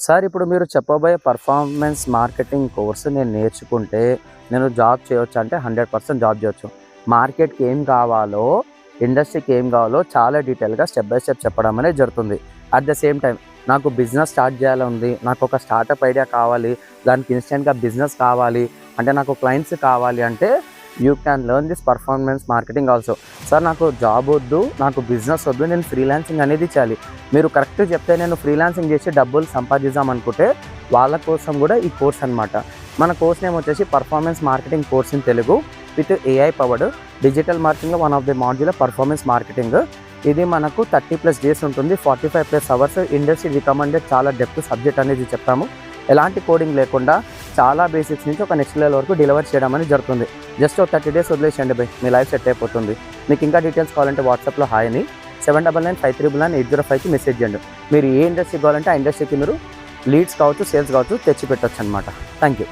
Sir ఇప్పుడు మీరు చెప్పబోయే పర్ఫార్మెన్స్ మార్కెటింగ్ కోర్సు నేను నేర్చుకుంటే నేను జాబ్ చేయొచ్చు అంటే 100% జాబ్ చేయొచ్చు. మార్కెట్కి ఏం కావాలో, ఇండస్ట్రీకి ఏం కావాలో చాలా డీటెయిల్గా స్టెప్ బై స్టెప్ చెప్పడం అనేది జరుగుతుంది. అట్ ద సేమ్ టైం నాకు బిజినెస్ స్టార్ట్ చేయాలని ఉంది, నాకు ఒక స్టార్టప్ ఐడియా కావాలి, దానికి ఇన్స్టెంట్గా బిజినెస్ కావాలి అంటే, నాకు క్లయింట్స్ కావాలి అంటే you can learn this performance marketing also. Sir నాకు జాబ్ వద్దు, నాకు బిజినెస్ వద్దు, నేను ఫ్రీలాన్సింగ్ అనేది చేయాలి. మీరు కరెక్ట్ చెప్తే నేను ఫ్రీలాన్సింగ్ చేసి డబ్బులు సంపాదిద్దాం అనుకుంటే వాళ్ళ కోసం కూడా ఈ కోర్స్ అనమాట. మన కోర్స్ నేమ్ వచ్చేసి performance marketing course in Telugu with AI powered digital marketing. One of the module performance marketing. ఇది మనకు 30+ డేస్ ఉంటుంది, 45+ అవర్స్. ఇండస్ట్రీ రికమెండెడ్ చాలా డెప్త్ సబ్జెక్ట్ అనేది చెప్తాము. ఎలాంటి కోడింగ్ లేకుండా చాలా బేసిక్స్ నుంచి ఒక నెక్స్ట్ లెవెల్ వరకు డెలివర్ చేయడం అనేది జరుగుతుంది. జస్ట్ ఒక 30 డేస్ వదిలేసేయండి బై, మీ లైఫ్ సెట్ అయిపోతుంది. మీకు ఇంకా డీటెయిల్స్ కావాలంటే వాట్సాప్లో హాయ్ అని 7995399805కి మెసేజ్ చేయండి. మీరు ఏ ఇండస్ట్రీ కావాలంటే ఆ ఇండస్ట్రీకి మీరు లీడ్స్ కావచ్చు, సేల్స్ కావచ్చు తెచ్చి పెట్టచ్చు అనమాట. Thank you.